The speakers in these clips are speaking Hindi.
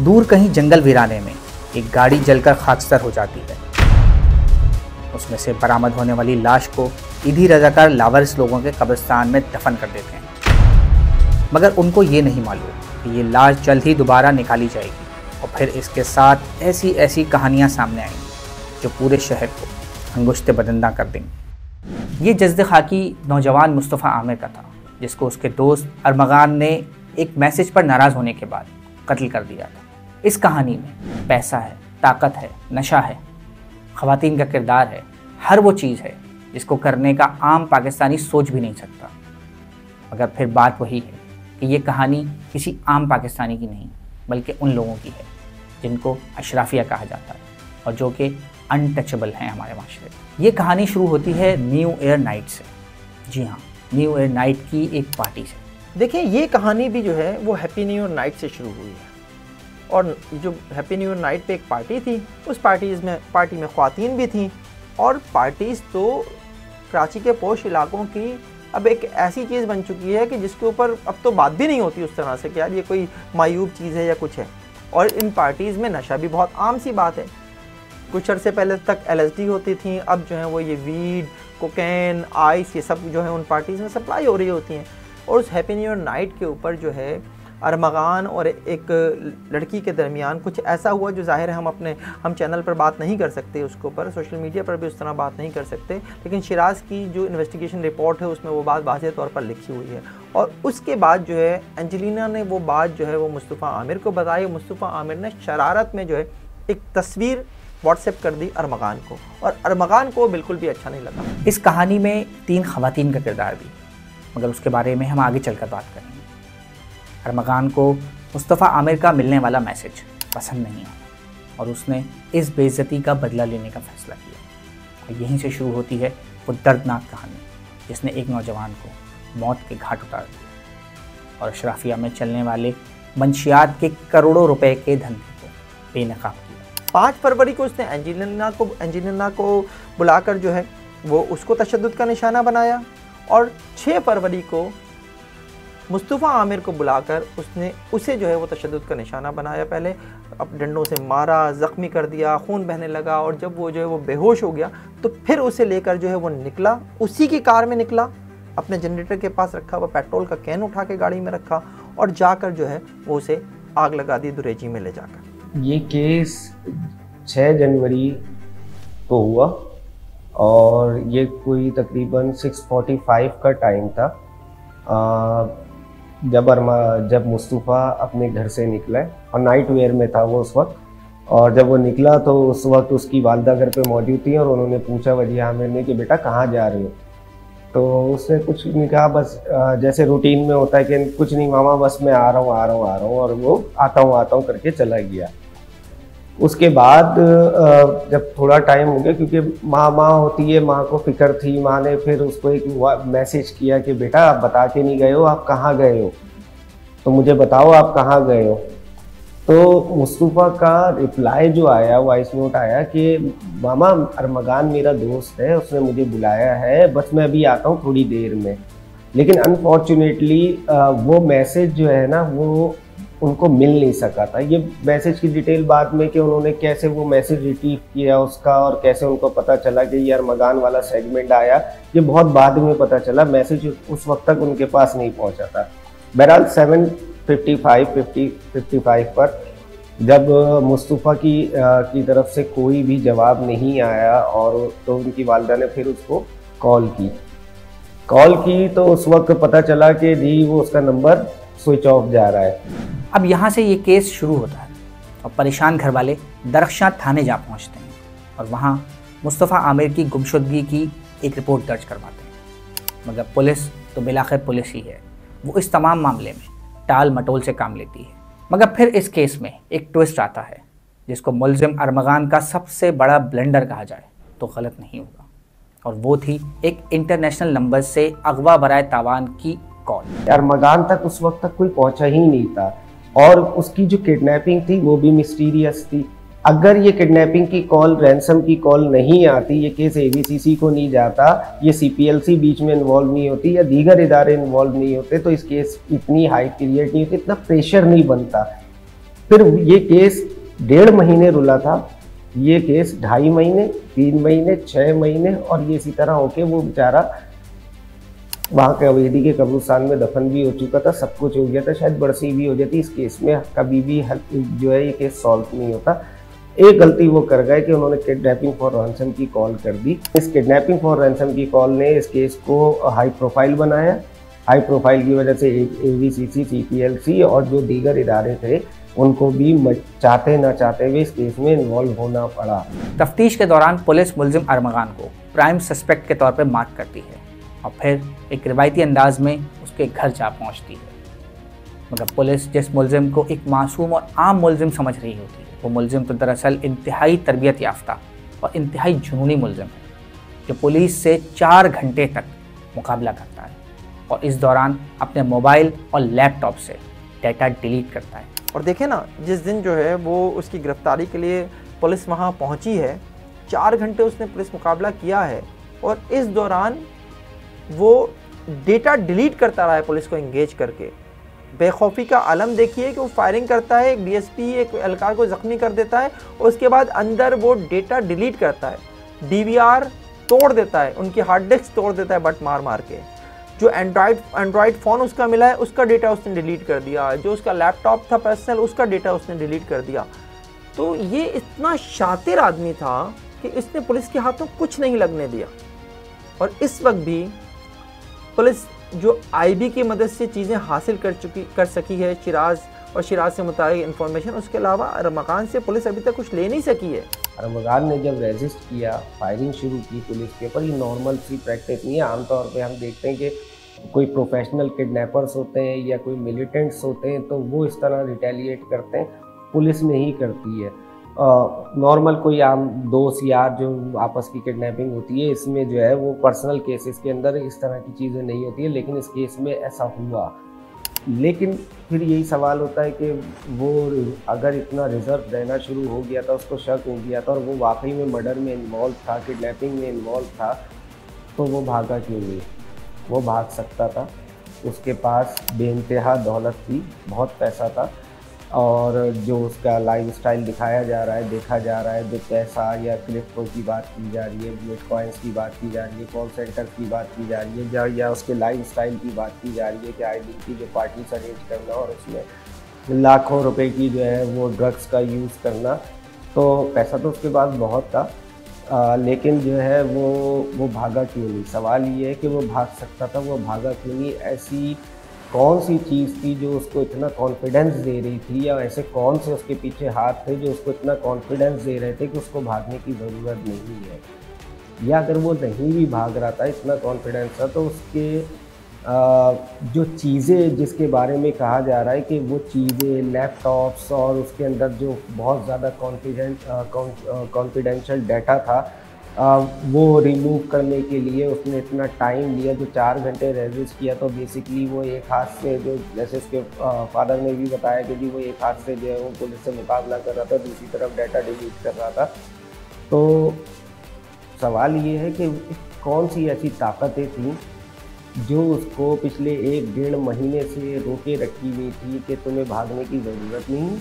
दूर कहीं जंगल वीराने में एक गाड़ी जलकर खाकसर हो जाती है। उसमें से बरामद होने वाली लाश को ईदी रजाकार लावारिस लोगों के कब्रिस्तान में दफन कर देते हैं, मगर उनको ये नहीं मालूम कि ये लाश जल्द ही दोबारा निकाली जाएगी और फिर इसके साथ ऐसी ऐसी कहानियाँ सामने आएंगी जो पूरे शहर को अंगुश्ते बदंदा कर देंगी। ये जज्द खाकी नौजवान मुस्तफ़ा आमिर का था, जिसको उसके दोस्त अरमगान ने एक मैसेज पर नाराज़ होने के बाद कत्ल कर दिया था। इस कहानी में पैसा है, ताकत है, नशा है, ख़वातीन का किरदार है, हर वो चीज़ है जिसको करने का आम पाकिस्तानी सोच भी नहीं सकता। मगर फिर बात वही है कि ये कहानी किसी आम पाकिस्तानी की नहीं, बल्कि उन लोगों की है जिनको अशराफिया कहा जाता है और जो कि अनटचेबल हैं हमारे माशरे में। ये कहानी शुरू होती है न्यू ईयर नाइट से। जी हाँ, न्यू ईयर नाइट की एक पार्टी से। देखिए, ये कहानी भी जो है वो हैप्पी न्यू ईयर नाइट से शुरू हुई है। और जो हैप्पी न्यू ईयर नाइट पे एक पार्टी थी, उस पार्टी में ख़वातीन भी थी। और पार्टीज़ तो कराची के पोश इलाकों की अब एक ऐसी चीज़ बन चुकी है कि जिसके ऊपर अब तो बात भी नहीं होती उस तरह से कि यार ये कोई मायूब चीज़ है या कुछ है। और इन पार्टीज़ में नशा भी बहुत आम सी बात है। कुछ अर्से पहले तक LSD होती थी, अब जो है वो ये वीड, कोकेन, आइस, ये सब जो है उन पार्टीज़ में सप्लाई हो रही होती हैं। और उस हैप्पी न्यू ईयर नाइट के ऊपर जो है अरमगान और एक लड़की के दरमियान कुछ ऐसा हुआ जो ज़ाहिर है हम चैनल पर बात नहीं कर सकते, उसके ऊपर सोशल मीडिया पर भी उस तरह बात नहीं कर सकते। लेकिन शिराज की जो इन्वेस्टिगेशन रिपोर्ट है उसमें वो बात वाज़ेह तौर पर लिखी हुई है। और उसके बाद जो है एंजेलिना ने वो बात जो है वो मुस्तफ़ा आमिर को बताई। मुस्तफ़ा आमिर ने शरारत में जो है एक तस्वीर व्हाट्सएप कर दी अरमगान को, और अरमगान को बिल्कुल भी अच्छा नहीं लगा। इस कहानी में 3 ख़वातीन का किरदार भी, मगर उसके बारे में हम आगे चलकर बात करेंगे। अरमगान को मुस्तफ़ा आमिर का मिलने वाला मैसेज पसंद नहीं आया और उसने इस बेइज्जती का बदला लेने का फ़ैसला किया। और यहीं से शुरू होती है वो दर्दनाक कहानी जिसने एक नौजवान को मौत के घाट उतार दिया और अशराफिया में चलने वाले मंशियात के करोड़ों रुपए के धंधे को बेनकाब किया। 5 फरवरी को उसने एंजेलिना को बुलाकर जो है वो उसको तशद्दुद का निशाना बनाया, और 6 फरवरी को मुस्तफ़ा आमिर को बुलाकर उसे जो है वो तशद्दुद का निशाना बनाया। पहले अब डंडों से मारा, ज़ख्मी कर दिया, खून बहने लगा, और जब वो जो है वो बेहोश हो गया तो फिर उसे लेकर जो है वो निकला, उसी की कार में निकला, अपने जनरेटर के पास रखा हुआ पेट्रोल का कैन उठा के गाड़ी में रखा और जाकर जो है वो उसे आग लगा दी दुरेजी में ले जाकर। ये केस 6 जनवरी को हुआ और ये कोई तकरीबन 6:45 का टाइम था जब मुस्तफ़ा अपने घर से निकला, और नाइट वेयर में था वो उस वक्त। और जब वो निकला तो उस वक्त उसकी वालदा घर पे मौजूद थी और उन्होंने पूछा वजिह आमिर ने कि बेटा कहाँ जा रहे हो। तो उसने कुछ नहीं कहा, बस जैसे रूटीन में होता है कि कुछ नहीं मामा, बस मैं आ रहा हूँ, और वो आता हूँ करके चला गया। उसके बाद जब थोड़ा टाइम हो गया, क्योंकि माँ होती है, माँ को फिक्र थी, माँ ने फिर उसको एक मैसेज किया कि बेटा आप बता के नहीं गए हो, आप कहाँ गए हो, तो मुझे बताओ आप कहाँ गए हो। तो मुस्तफ़ा का रिप्लाई जो आया, वॉइस नोट आया कि मामा अरमगान मेरा दोस्त है, उसने मुझे बुलाया है, बस मैं अभी आता हूँ थोड़ी देर में। लेकिन अनफॉर्चुनेटली वो मैसेज जो है ना वो उनको मिल नहीं सका था। ये मैसेज की डिटेल बाद में कि उन्होंने कैसे वो मैसेज रिट्रीव किया उसका और कैसे उनको पता चला कि ये अरमगान वाला सेगमेंट आया, ये बहुत बाद में पता चला। मैसेज उस वक्त तक उनके पास नहीं पहुंचा था। बहरहाल 7:55 पर जब मुस्तफ़ा की तरफ से कोई भी जवाब नहीं आया, और तो उनकी वालदा ने फिर उसको कॉल की तो उस वक्त पता चला कि जी वो उसका नंबर स्विच ऑफ जा रहा है। अब यहाँ से ये केस शुरू होता है और परेशान घर वाले दरख्शां थाने जा पहुँचते हैं और वहाँ मुस्तफ़ा आमिर की गुमशुदगी की एक रिपोर्ट दर्ज करवाते हैं। मगर पुलिस तो बिलाखिर पुलिस ही है, वो इस तमाम मामले में टाल मटोल से काम लेती है। मगर फिर इस केस में एक ट्विस्ट आता है जिसको मुल्ज़िम अरमगान का सबसे बड़ा ब्लेंडर कहा जाए तो गलत नहीं होगा, और वो थी एक इंटरनेशनल नंबर से अगवा बराए तावान की कॉल। अरमगान तक उस वक्त तक कोई पहुंचा ही नहीं था, और उसकी जो किडनैपिंग थी वो भी मिस्टीरियस थी। अगर ये किडनैपिंग की कॉल, रैंसम की कॉल नहीं आती, ये केस AVCC को नहीं जाता, ये CPLC बीच में इन्वॉल्व नहीं होती या दीगर इदारे इन्वॉल्व नहीं होते, तो इस केस इतनी हाई पीरियड नहीं होती, इतना प्रेशर नहीं बनता। फिर ये केस 1.5 महीने रुला था, ये केस 2.5 महीने, 3 महीने, 6 महीने, और ये इसी तरह होके वो बेचारा वहाँ के अवेदी के कब्रिस्तान में दफन भी हो चुका था, सब कुछ हो गया था, शायद बरसी भी हो जाती। इस केस में कभी भी जो है ये केस सॉल्व नहीं होता। एक गलती वो कर गए कि उन्होंने किडनैपिंग फॉर रैंसम की कॉल कर दी। इस किडनैपिंग फॉर रैंसम की कॉल ने इस केस को हाई प्रोफाइल बनाया। हाई प्रोफाइल की वजह से AVCC, CPLC और जो दीगर इदारे थे उनको भी चाहते ना चाहते हुए इस केस में इन्वॉल्व होना पड़ा। तफ्तीश के दौरान पुलिस मुलजिम अरमगान को प्राइम सस्पेक्ट के तौर पर मार्क करती है और फिर एक रिवायती अंदाज में उसके घर जा पहुंचती है। मगर पुलिस जिस मुलजिम को एक मासूम और आम मुलजिम समझ रही होती है, वो मुलजिम तो दरअसल इंतहाई तरबियत याफ्ता और इंतहाई जुनूनी मुलजिम है, जो पुलिस से 4 घंटे तक मुकाबला करता है और इस दौरान अपने मोबाइल और लैपटॉप से डाटा डिलीट करता है। और देखें ना, जिस दिन जो है वो उसकी गिरफ्तारी के लिए पुलिस वहाँ पहुँची है, 4 घंटे उसने पुलिस मुकाबला किया है और इस दौरान वो डेटा डिलीट करता रहा है पुलिस को एंगेज करके। बेखौफी का आलम देखिए कि वो फायरिंग करता है, एक DSP एक एहलकार को ज़ख्मी कर देता है और उसके बाद अंदर वो डेटा डिलीट करता है, DVR तोड़ देता है, उनकी हार्ड डिस्क तोड़ देता है बट मार मार के। जो एंड्रॉयड फ़ोन उसका मिला है उसका डेटा उसने डिलीट कर दिया, जो उसका लैपटॉप था पर्सनल उसका डेटा उसने डिलीट कर दिया। तो ये इतना शातिर आदमी था कि इसने पुलिस के हाथों कुछ नहीं लगने दिया। और इस वक्त भी पुलिस जो IB की मदद से चीज़ें हासिल कर सकी है शिराज और शिराज से मुताबिक इन्फॉर्मेशन, उसके अलावा अरमगान से पुलिस अभी तक कुछ ले नहीं सकी है। अरमगान ने जब रेजिस्ट किया, फायरिंग शुरू की पुलिस के ऊपर, ये नॉर्मल सी प्रैक्टिस नहीं है। आमतौर पे हम देखते हैं कि कोई प्रोफेशनल किडनैपर्स होते हैं या कोई मिलिटेंट्स होते हैं तो वो इस तरह रिटेलिएट करते हैं, पुलिस नहीं करती है। नॉर्मल कोई आम दोस्त यार जो आपस की किडनैपिंग होती है, इसमें जो है वो पर्सनल केसेस के अंदर इस तरह की चीज़ें नहीं होती है, लेकिन इस केस में ऐसा हुआ। लेकिन फिर यही सवाल होता है कि वो अगर इतना रिजर्व रहना शुरू हो गया था, उसको शक हो गया था और वो वाकई में मर्डर में इन्वॉल्व था, किडनैपिंग में इन्वॉल्व था, तो वो भागा क्यों नहीं? वो भाग सकता था, उसके पास बेइंतहा दौलत थी, बहुत पैसा था, और जो उसका लाइफस्टाइल दिखाया जा रहा है, देखा जा रहा है, जो पैसा या क्रिप्टो की बात की जा रही है, बिटकॉइंस की बात की जा रही है, कॉल सेंटर की बात की जा रही है, या उसके लाइफस्टाइल की बात की जा रही है कि आईडी की जो पार्टी अरेंज करना और उसमें लाखों रुपए की जो है वो ड्रग्स का यूज़ करना, तो पैसा तो उसके पास बहुत था। लेकिन जो है वो भागा क्यों नहीं? सवाल ये है कि वो भाग सकता था, वो भागा क्यों नहीं? ऐसी कौन सी चीज़ थी जो उसको इतना कॉन्फिडेंस दे रही थी, या ऐसे कौन से उसके पीछे हाथ थे जो उसको इतना कॉन्फिडेंस दे रहे थे कि उसको भागने की ज़रूरत नहीं है? या अगर वो नहीं भी भाग रहा था, इतना कॉन्फिडेंस था, तो उसके जो चीज़ें जिसके बारे में कहा जा रहा है कि वो चीज़ें लैपटॉप्स और उसके अंदर जो बहुत ज़्यादा कॉन्फिडेंशियल डाटा था, वो रिमूव करने के लिए उसने इतना टाइम लिया, जो 4 घंटे रेजिस्ट किया। तो बेसिकली वो एक हाथ से, जो जैसे उसके फादर ने भी बताया कि जी वो एक हाथ से जो है वो पुलिस से मुकाबला कर रहा था, दूसरी तरफ डाटा डिलीट कर रहा था। तो सवाल ये है कि कौन सी ऐसी ताकतें थी जो उसको पिछले 1-1.5 महीने से रोके रखी हुई थी कि तुम्हें भागने की ज़रूरत नहीं,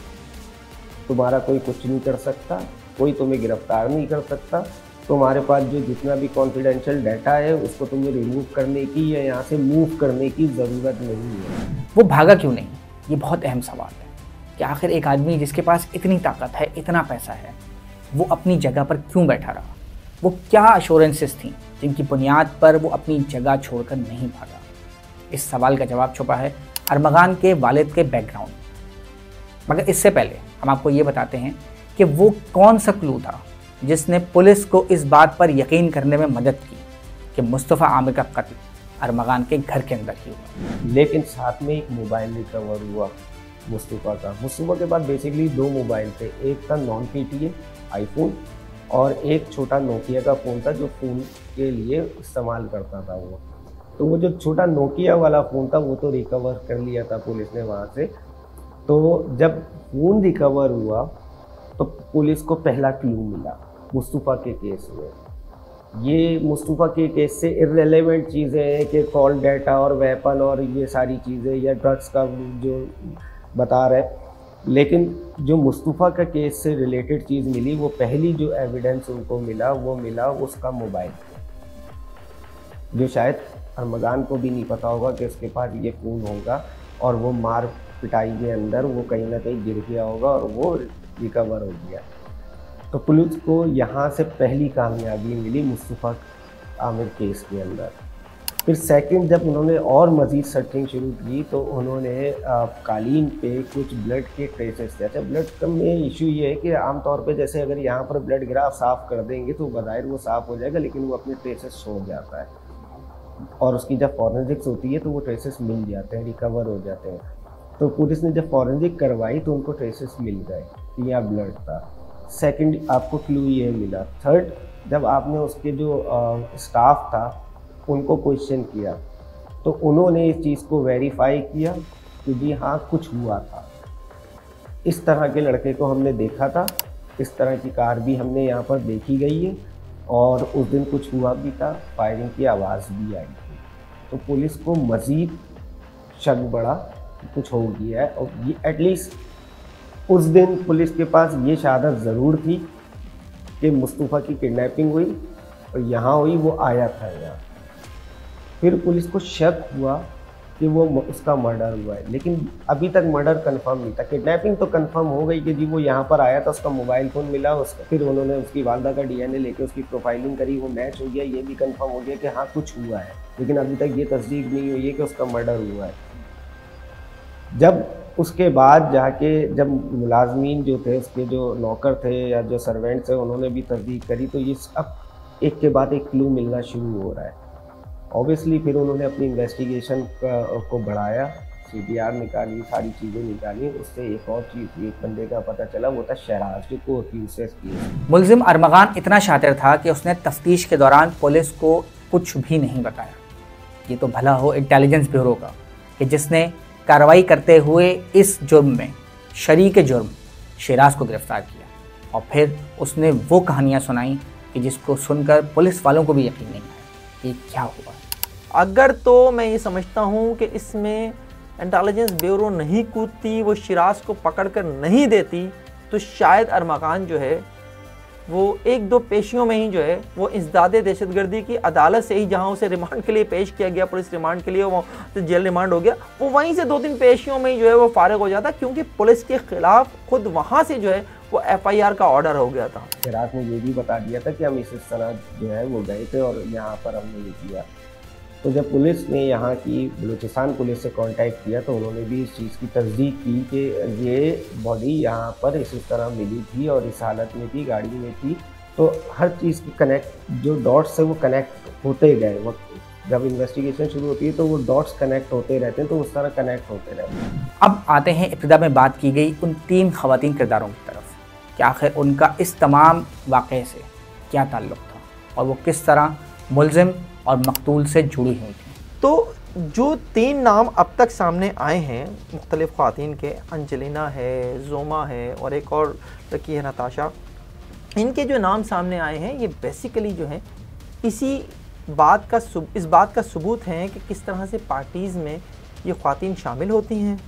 तुम्हारा कोई कुछ नहीं कर सकता, कोई तुम्हें गिरफ्तार नहीं कर सकता, तुम्हारे पास जो जितना भी कॉन्फिडेंशियल डाटा है उसको तुम्हें रिमूव करने की या यहाँ से मूव करने की ज़रूरत नहीं है। वो भागा क्यों नहीं? ये बहुत अहम सवाल है कि आखिर एक आदमी जिसके पास इतनी ताकत है, इतना पैसा है, वो अपनी जगह पर क्यों बैठा रहा? वो क्या अश्योरेंसेस थी जिनकी बुनियाद पर वो अपनी जगह छोड़कर नहीं भागा? इस सवाल का जवाब छुपा है अरमगान के वालिद के बैकग्राउंड। मगर इससे पहले हम आपको ये बताते हैं कि वो कौन सा क्लू था जिसने पुलिस को इस बात पर यकीन करने में मदद की कि मुस्तफ़ा आमिर का कत्ल अरमगान के घर के अंदर ही हुआ। लेकिन साथ में एक मोबाइल रिकवर हुआ मुस्तफ़ा का। मुस्तफ़ा के पास बेसिकली 2 मोबाइल थे, एक था नॉन PTA आईफोन और एक छोटा नोकिया का फ़ोन था जो फ़ोन के लिए इस्तेमाल करता था वो। तो वो जो छोटा नोकिया वाला फ़ोन था वो तो रिकवर कर लिया था पुलिस ने वहाँ से। तो जब फ़ोन रिकवर हुआ तो पुलिस को पहला क्लू मिला मुस्तफ़ा के केस में। ये मुस्तफ़ा के केस से इररिलेवेंट चीज़ें हैं कि कॉल डाटा और वेपन और ये सारी चीज़ें या ड्रग्स का जो बता रहे, लेकिन जो मुस्तफ़ा का केस से रिलेटेड चीज़ मिली, वो पहली जो एविडेंस उनको मिला वो मिला उसका मोबाइल, जो शायद अरमगान को भी नहीं पता होगा कि उसके पास ये फ़ोन होगा, और वो मार पिटाई के अंदर वो कहीं ना कहीं गिर गया होगा और वो रिकवर हो गया। तो पुलिस को यहाँ से पहली कामयाबी मिली मुस्तफ़ा आमिर केस के अंदर। फिर सेकंड जब उन्होंने और मज़ीद सर्चिंग शुरू की तो उन्होंने कालीन पे कुछ ब्लड के ट्रेसेस थे। अच्छा, ब्लड का में इशू ये है कि आमतौर पे जैसे अगर यहाँ पर ब्लड गिरा आप साफ़ कर देंगे तो बज़ाहिर वो साफ़ हो जाएगा, लेकिन वो अपने ट्रेसेस छोड़ जाता है, और उसकी जब फॉरेंसिक्स होती है तो वो ट्रेसेस मिल जाते हैं, रिकवर हो जाते हैं। तो पुलिस ने जब फॉरेंसिक करवाई तो उनको ट्रेसेस मिल गए कि यहाँ ब्लड था। सेकंड आपको क्लू ये मिला। थर्ड, जब आपने उसके जो स्टाफ था उनको क्वेश्चन किया तो उन्होंने इस चीज़ को वेरीफाई किया कि जी हाँ कुछ हुआ था, इस तरह के लड़के को हमने देखा था, इस तरह की कार भी हमने यहाँ पर देखी गई है, और उस दिन कुछ हुआ भी था, फायरिंग की आवाज़ भी आई थी। तो पुलिस को मज़ीद शक बढ़ा कि कुछ हो गया है, और ये एटलीस्ट उस दिन पुलिस के पास ये शहादत ज़रूर थी कि मुस्तफ़ा की किडनैपिंग हुई और यहाँ हुई, वो आया था यहाँ। फिर पुलिस को शक हुआ कि वो उसका मर्डर हुआ है, लेकिन अभी तक मर्डर कंफर्म नहीं था। किडनैपिंग तो कंफर्म हो गई कि जी वो यहाँ पर आया था, उसका मोबाइल फ़ोन मिला उसका, फिर उन्होंने उसकी वालदा का डीएनए लेके उसकी प्रोफाइलिंग करी, वो मैच हो गया, ये भी कंफर्म हो गया कि हाँ कुछ हुआ है, लेकिन अभी तक ये तस्दीक नहीं हुई है कि उसका मर्डर हुआ है। जब उसके बाद जाके जब मुलाजमीन जो थे, उसके जो नौकर थे या जो सर्वेंट्स थे, उन्होंने भी तस्दीक करी, तो ये अब एक के बाद एक क्लू मिलना शुरू हो रहा है। ऑब्वियसली फिर उन्होंने अपनी इन्वेस्टिगेशन को बढ़ाया, सीडीआर निकाली, सारी चीज़ें निकाली। उससे एक और चीज़, एक बंदे का पता चला, वो था शहराज, जो को एक्यूज़ किया। मुलजिम अरमगान इतना शातिर था कि उसने तफ्तीश के दौरान पुलिस को कुछ भी नहीं बताया। ये तो भला हो इंटेलिजेंस ब्यूरो का कि जिसने कार्रवाई करते हुए इस जुर्म में शरीक जुर्म शिराज को गिरफ्तार किया, और फिर उसने वो कहानियाँ सुनाई कि जिसको सुनकर पुलिस वालों को भी यकीन नहीं आया कि क्या हुआ। अगर तो मैं ये समझता हूँ कि इसमें इंटेलिजेंस ब्यूरो नहीं कूदती, वो शिराज को पकड़ कर नहीं देती, तो शायद अरमगान जो है वो एक दो पेशियों में ही जो है वो इंसदादे दहशतगर्दी की अदालत से ही, जहाँ उसे रिमांड के लिए पेश किया गया, पुलिस रिमांड के लिए, वो जेल रिमांड हो गया, वो वहीं से 2-3 पेशियों में ही जो है वो फारिग हो जाता, क्योंकि पुलिस के खिलाफ खुद वहाँ से जो है वो FIR का ऑर्डर हो गया था। शिराज ने ये भी बता दिया था कि हम इस तरह जो है वो गए थे और यहाँ पर हमने ये किया। तो जब पुलिस ने यहाँ की बलूचिस्तान पुलिस से कांटेक्ट किया तो उन्होंने भी इस चीज़ की तस्दीक की कि ये बॉडी यहाँ पर इस तरह मिली थी और इस हालत में थी, गाड़ी में थी। तो हर चीज़ की कनेक्ट, जो डॉट्स से वो कनेक्ट होते गए। वो जब इन्वेस्टिगेशन शुरू होती है तो वो डॉट्स कनेक्ट होते रहते हैं, तो उस तरह कनेक्ट होते रहते हैं। अब आते हैं, इब्तिदा में बात की गई उन 3 ख़वातीन किरदारों की तरफ कि आखिर उनका इस तमाम वाक़े से क्या ताल्लुक़ था और वो किस तरह मुलजिम और मकतूल से जुड़ी हुई थी। तो जो 3 नाम अब तक सामने आए हैं मुख्तलिफ़ ख़वातीन के, अंजलिना है, जोमा है और एक और लड़की है नताशा, इनके जो नाम सामने आए हैं ये बेसिकली जो है इस बात का सबूत है कि किस तरह से पार्टीज़ में ये ख़वातीन शामिल होती हैं।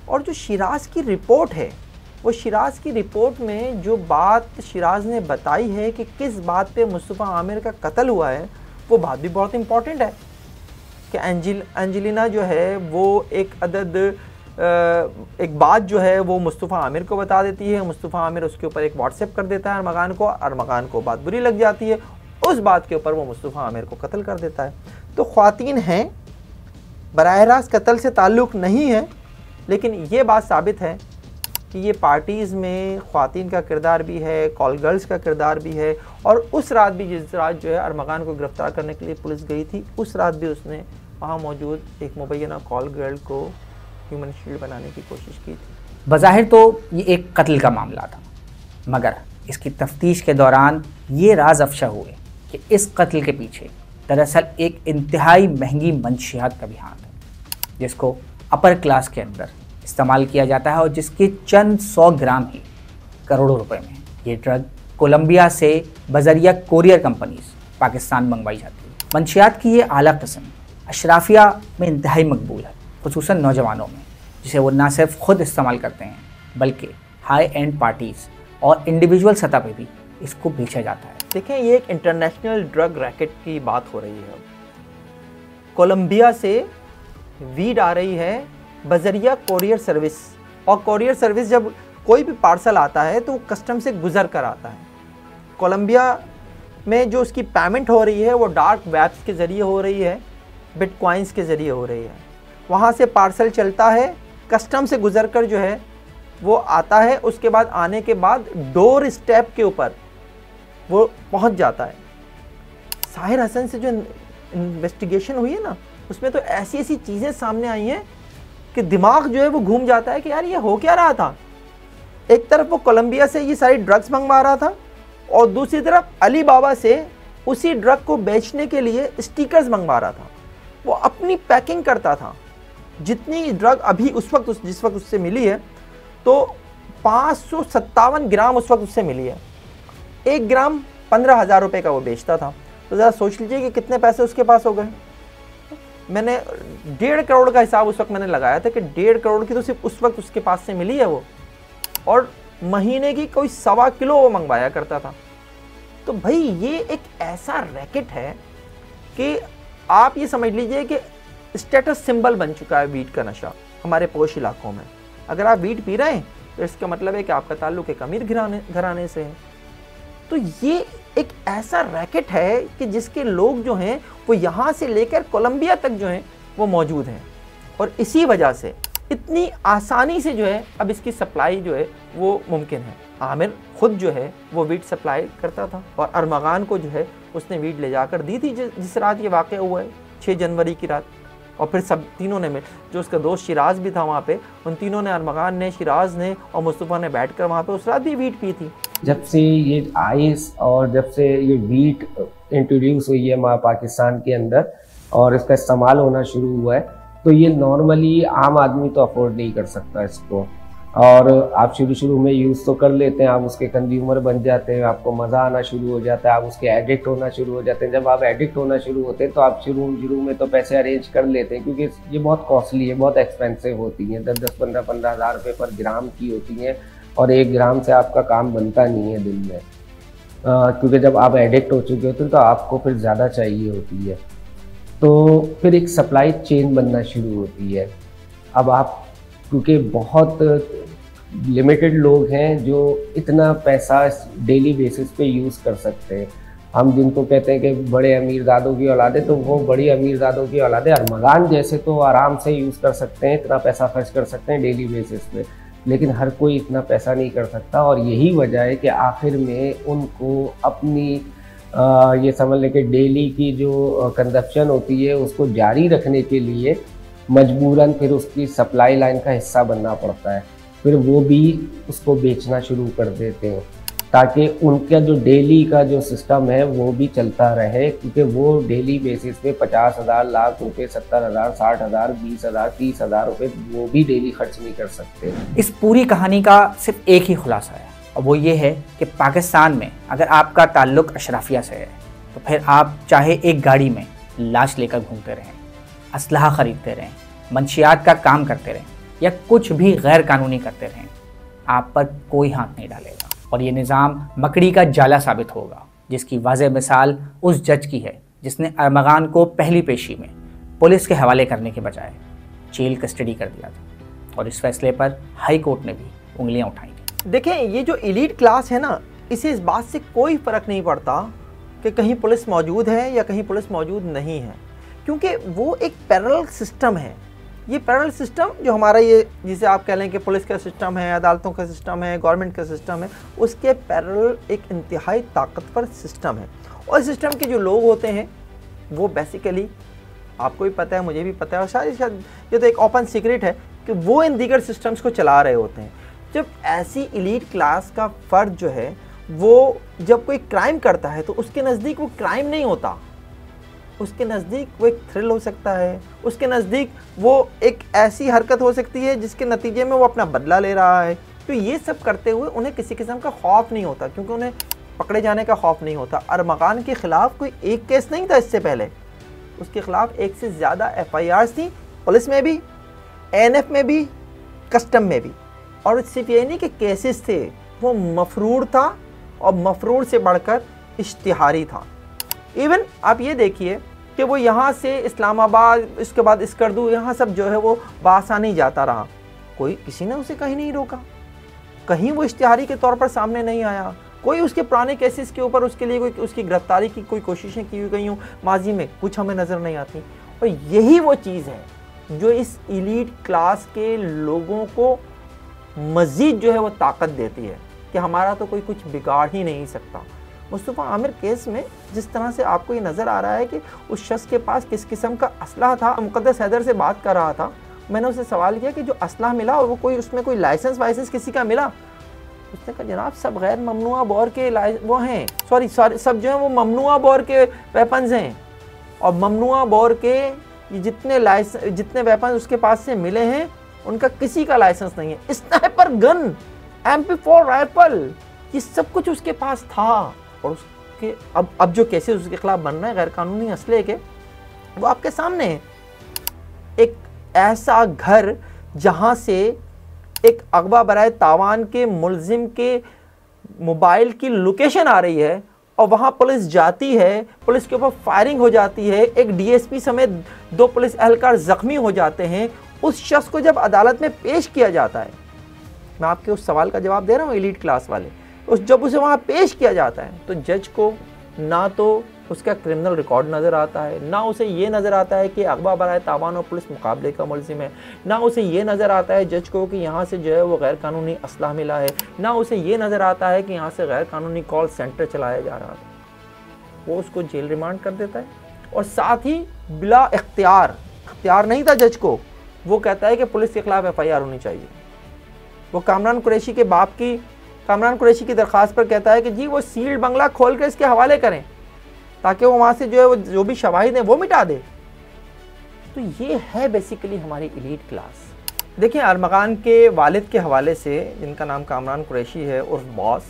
और जो शिराज की रिपोर्ट है, वो शिराज की रिपोर्ट में जो बात शिराज ने बताई है कि किस बात पे मुस्तफ़ा आमिर का कत्ल हुआ है, वो बात भी बहुत इम्पॉर्टेंट है कि अंजलिना जो है वो एक बात जो है वो मुस्तफ़ा आमिर को बता देती है। मुस्तफ़ा आमिर उसके ऊपर एक व्हाट्सएप कर देता है अरमगान को बात बुरी लग जाती है, उस बात के ऊपर वो मुस्तफ़ा आमिर को कत्ल कर देता है। तो ख़वातीन हैं, बराह रास्त कत्ल से ताल्लुक़ नहीं है, लेकिन ये बात साबित है कि ये पार्टीज़ में ख़वातीन का किरदार भी है, कॉल गर्ल्स का किरदार भी है। और उस रात भी, जिस रात जो है अरमगान को गिरफ़्तार करने के लिए पुलिस गई थी, उस रात भी उसने वहाँ मौजूद एक मुबैना कॉल गर्ल को ह्यूमन शील्ड बनाने की कोशिश की थी। बज़ाहिर तो ये एक कत्ल का मामला था, मगर इसकी तफ्तीश के दौरान ये राज अफशा हुए कि इस कत्ल के पीछे दरअसल एक इंतहाई महंगी मंशियात का भी हाथ है, जिसको अपर क्लास के अंदर इस्तेमाल किया जाता है और जिसके चंद 100 ग्राम ही करोड़ों रुपए में ये ड्रग कोलंबिया से बजरिया कोरियर कंपनीज पाकिस्तान मंगवाई जाती है। मंशियात की ये आला किस्म अशराफिया में इंतहाई मकबूल है, खुसूसन नौजवानों में, जिसे वो ना सिर्फ ख़ुद इस्तेमाल करते हैं बल्कि हाई एंड पार्टीज और इंडिविजुअल सतह पे भी इसको बेचा जाता है। देखें, ये एक इंटरनेशनल ड्रग रैकेट की बात हो रही है। अब कोलंबिया से वीड आ रही है बजरिया कोरियर सर्विस, और कोरियर सर्विस जब कोई भी पार्सल आता है तो कस्टम से गुजर कर आता है। कोलंबिया में जो उसकी पेमेंट हो रही है वो डार्क वेब्स के ज़रिए हो रही है, बिटकॉइंस के ज़रिए हो रही है। वहाँ से पार्सल चलता है, कस्टम से गुजर कर जो है वो आता है, उसके बाद आने के बाद डोर स्टेप के ऊपर वो पहुँच जाता है। साहिर हसन से जो इन्वेस्टिगेशन हुई है ना, उसमें तो ऐसी ऐसी चीज़ें सामने आई हैं कि दिमाग जो है वो घूम जाता है कि यार ये हो क्या रहा था। एक तरफ वो कोलंबिया से ये सारी ड्रग्स मंगवा रहा था और दूसरी तरफ अली बाबा से उसी ड्रग को बेचने के लिए स्टिकर्स मंगवा रहा था। वो अपनी पैकिंग करता था। जितनी ड्रग अभी उस वक्त जिस वक्त उससे मिली है तो 557 ग्राम उस वक्त उससे मिली है। 1 ग्राम 15,000 रुपये का वो बेचता था। तो ज़रा सोच लीजिए कि कितने पैसे उसके पास हो गए। मैंने 1.5 करोड़ का हिसाब उस वक्त मैंने लगाया था कि 1.5 करोड़ की तो सिर्फ उस वक्त उसके पास से मिली है वो, और महीने की कोई 1.25 किलो वो मंगवाया करता था। तो भाई ये एक ऐसा रैकेट है कि आप ये समझ लीजिए कि स्टेटस सिंबल बन चुका है वीट का नशा हमारे पोश इलाकों में। अगर आप वीट पी रहे हैं तो इसका मतलब है कि आपका ताल्लुक एक अमीर घराने से है। तो ये एक ऐसा रैकेट है कि जिसके लोग जो हैं वो यहाँ से लेकर कोलंबिया तक जो हैं वो मौजूद हैं, और इसी वजह से इतनी आसानी से जो है अब इसकी सप्लाई जो है वो मुमकिन है। आमिर खुद जो है वो वीट सप्लाई करता था और अरमगान को जो है उसने वीट ले जाकर दी थी जिस रात ये वाक़या हुआ है, 6 जनवरी की रात। और फिर सब तीनों ने जो उसका दोस्त शिराज भी था वहाँ पे, उन तीनों ने, अरमगान ने, शिराज ने और मुस्तफ़ा ने बैठकर वहाँ पे उस रात भी वीट पी थी। जब से ये आइस और जब से ये वीट इंट्रोड्यूस हुई है पाकिस्तान के अंदर और इसका इस्तेमाल होना शुरू हुआ है, तो ये नॉर्मली आम आदमी तो अफोर्ड नहीं कर सकता इसको। और आप शुरू में यूज़ तो कर लेते हैं, आप उसके कंज्यूमर बन जाते हैं, आपको मज़ा आना शुरू हो जाता है, आप उसके एडिक्ट होना शुरू हो जाते हैं। जब आप एडिक्ट होना शुरू होते हैं तो आप शुरू में तो पैसे अरेंज कर लेते हैं, क्योंकि ये बहुत कॉस्टली है, बहुत एक्सपेंसिव होती हैं, 10-10, 15-15 हज़ार रुपये पर ग्राम की होती हैं, और 1 ग्राम से आपका काम बनता नहीं है दिन में, क्योंकि जब आप एडिक्ट हो चुके होते हैं तो आपको फिर ज़्यादा चाहिए होती है। तो फिर एक सप्लाई चेन बनना शुरू होती है। अब आप, क्योंकि बहुत लिमिटेड लोग हैं जो इतना पैसा डेली बेसिस पे यूज़ कर सकते हैं। हम जिनको कहते हैं कि बड़े अमीरजादों की औलादे, तो वो बड़ी अमीरजादों की औलादे अरमगान जैसे तो आराम से यूज़ कर सकते हैं, इतना पैसा खर्च कर सकते हैं डेली बेसिस पे, लेकिन हर कोई इतना पैसा नहीं कर सकता। और यही वजह है कि आखिर में उनको अपनी ये समझ लें कि डेली की जो कंजप्शन होती है उसको जारी रखने के लिए मजबूरन फिर उसकी सप्लाई लाइन का हिस्सा बनना पड़ता है। फिर वो भी उसको बेचना शुरू कर देते हैं ताकि उनका जो डेली का जो सिस्टम है वो भी चलता रहे, क्योंकि वो डेली बेसिस पे 50,000, लाख रुपए, 70,000, 60,000, 20,000, 30,000 रुपये वो भी डेली खर्च नहीं कर सकते। इस पूरी कहानी का सिर्फ एक ही खुलासा है, और वो ये है कि पाकिस्तान में अगर आपका ताल्लुक अशराफिया से है तो फिर आप चाहे एक गाड़ी में लाश लेकर घूमते रहें, असलहा ख़रीदते रहें, मंशियात का काम करते रहें या कुछ भी गैर कानूनी करते रहें, आप पर कोई हाथ नहीं डालेगा और ये निज़ाम मकड़ी का जाला साबित होगा, जिसकी वाज़ेह मिसाल उस जज की है जिसने अरमगान को पहली पेशी में पुलिस के हवाले करने के बजाय जेल कस्टडी कर दिया था, और इस फैसले पर हाई कोर्ट ने भी उंगलियां उठाई थी। देखें, ये जो एलीट क्लास है ना, इसे इस बात से कोई फ़र्क नहीं पड़ता कि कहीं पुलिस मौजूद है या कहीं पुलिस मौजूद नहीं है, क्योंकि वो एक पैरेलल सिस्टम है। ये पैरेलल सिस्टम जो हमारा, ये जिसे आप कह लें कि पुलिस का सिस्टम है, अदालतों का सिस्टम है, गवर्नमेंट का सिस्टम है, उसके पैरेलल एक इंतहाई ताकतवर सिस्टम है। और सिस्टम के जो लोग होते हैं वो बेसिकली, आपको भी पता है, मुझे भी पता है, और शायद ये तो एक ओपन सीक्रेट है कि वो इन दीगर सिस्टम्स को चला रहे होते हैं। जब ऐसी एलीट क्लास का फ़र्द जो है वो जब कोई क्राइम करता है तो उसके नज़दीक वो क्राइम नहीं होता, उसके नज़दीक वो एक थ्रिल हो सकता है, उसके नज़दीक वो एक ऐसी हरकत हो सकती है जिसके नतीजे में वो अपना बदला ले रहा है। तो ये सब करते हुए उन्हें किसी किस्म का खौफ नहीं होता, क्योंकि उन्हें पकड़े जाने का खौफ नहीं होता। अरमगान के ख़िलाफ़ कोई एक केस नहीं था इससे पहले, उसके ख़िलाफ़ 1 से ज़्यादा FIRs थी, पुलिस में भी, ANF में भी, कस्टम में भी, और सिर्फ ये नहीं कि केसेस थे, वो मफरूर था और मफरूर से बढ़कर इश्तिहारी था। इवन आप ये देखिए कि वो यहाँ से इस्लामाबाद, इसके बाद स्कर्दू, यहाँ सब जो है वो बासानी जाता रहा, कोई किसी ने उसे कहीं नहीं रोका, कहीं वो इश्तिहारी के तौर पर सामने नहीं आया, कोई उसके पुराने केसेस के ऊपर उसके लिए कोई उसकी गिरफ्तारी की कोई कोशिशें की गई हूँ माजी में, कुछ हमें नज़र नहीं आती। और यही वो चीज़ है जो इस एलीट क्लास के लोगों को मज़ीद जो है वो ताकत देती है कि हमारा तो कोई कुछ बिगाड़ ही नहीं सकता। मुस्तफ़ा आमिर केस में जिस तरह से आपको ये नज़र आ रहा है कि उस शख्स के पास किस किस्म का असलहा था, मुक़द्दस हैदर से बात कर रहा था, मैंने उससे सवाल किया कि जो असलहा मिला वो कोई उसमें कोई लाइसेंस वाइसेंस किसी का मिला? उसने कहा जनाब सब गैर ममनुआ बौर के वो हैं, सॉरी सब जो है वो ममनुआ बौर के वेपन्स हैं, और ममनुआ बौर के जितने वेपन उसके पास से मिले हैं उनका किसी का लाइसेंस नहीं है। स्नाइपर गन, MP4 राइफल, ये सब कुछ उसके पास था। और उसके अब जो केसेस उसके खिलाफ बन रहे हैं गैर कानूनी असले के, वो आपके सामने है। एक ऐसा घर जहां से एक अगवा बराए तावान के मुलजिम के मोबाइल की लोकेशन आ रही है और वहां पुलिस जाती है, पुलिस के ऊपर फायरिंग हो जाती है, एक DSP समेत 2 पुलिस एहलकार जख्मी हो जाते हैं। उस शख्स को जब अदालत में पेश किया जाता है, मैं आपके उस सवाल का जवाब दे रहा हूँ एलीट क्लास वाले, जब उसे वहाँ पेश किया जाता है तो जज को ना तो उसका क्रिमिनल रिकॉर्ड नज़र आता है, ना उसे ये नज़र आता है कि अगवा बराए तावान और पुलिस मुकाबले का मुलजिम है, ना उसे ये नज़र आता है जज को कि यहाँ से जो है वो गैर कानूनी असलाह मिला है, ना उसे ये नज़र आता है कि यहाँ से गैर कानूनी कॉल सेंटर चलाया जा रहा था। वो उसको जेल रिमांड कर देता है और साथ ही बिला इख्तियार नहीं था जज को, वो कहता है कि पुलिस के खिलाफ FIR होनी चाहिए। वो कामरान कुरैशी के बाप की, कामरान कुरैशी की दरख्वास्त पर कहता है कि जी वो सील्ड बंगला खोल कर इसके हवाले करें ताकि वो वहाँ से जो है वो जो भी शवाहिद हैं वो मिटा दे। तो ये है बेसिकली हमारी एलीट क्लास। देखिए अरमगान के वालिद के हवाले से, जिनका नाम कामरान कुरैशी है उर्फ बॉस,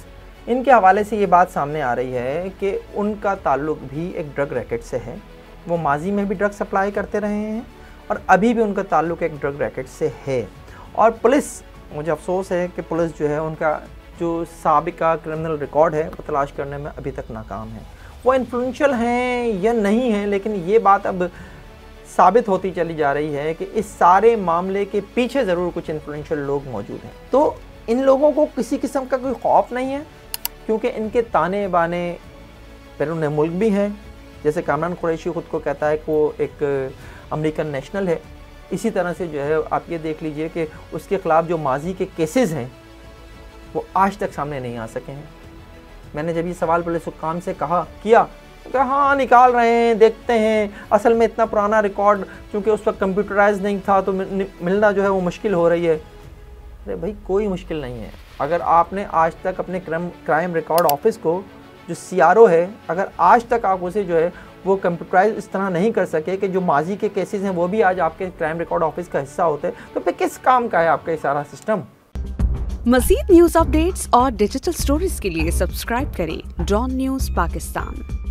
इनके हवाले से ये बात सामने आ रही है कि उनका ताल्लुक भी एक ड्रग रैकेट से है। वो माजी में भी ड्रग सप्लाई करते रहे हैं और अभी भी उनका ताल्लुक एक ड्रग रैकेट से है। और पुलिस, मुझे अफसोस है कि पुलिस जो है उनका जो साबिका क्रिमिनल रिकॉर्ड है वो तलाश करने में अभी तक नाकाम है। वो इन्फ्लुएंशियल हैं या नहीं हैं, लेकिन ये बात अब साबित होती चली जा रही है कि इस सारे मामले के पीछे ज़रूर कुछ इन्फ्लुएंशियल लोग मौजूद हैं। तो इन लोगों को किसी किस्म का कोई खौफ नहीं है क्योंकि इनके ताने बाने बैरून मुल्क भी हैं। जैसे कामरान कुरैशी ख़ुद को कहता है कि वो एक अमेरिकन नेशनल है। इसी तरह से जो है आप ये देख लीजिए कि उसके ख़िलाफ़ जो माजी के केसेस हैं वो आज तक सामने नहीं आ सके हैं। मैंने जब ये सवाल पुलिस हुक्काम से किया तो हाँ निकाल रहे हैं, देखते हैं, असल में इतना पुराना रिकॉर्ड चूँकि उस वक्त कंप्यूटराइज नहीं था तो मिलना जो है वो मुश्किल हो रही है। अरे भाई कोई मुश्किल नहीं है। अगर आपने आज तक अपने क्राइम रिकॉर्ड ऑफिस को जो CRO है, अगर आज तक आप उसे जो है वो कंप्यूटराइज इस तरह नहीं कर सके कि जो माजी के केसेस हैं वो भी आज आपके क्राइम रिकॉर्ड ऑफिस का हिस्सा होते, तो फिर किस काम का है आपका ये सारा सिस्टम। मज़ीद न्यूज़ अपडेट्स और डिजिटल स्टोरीज के लिए सब्सक्राइब करें डॉन न्यूज़ पाकिस्तान।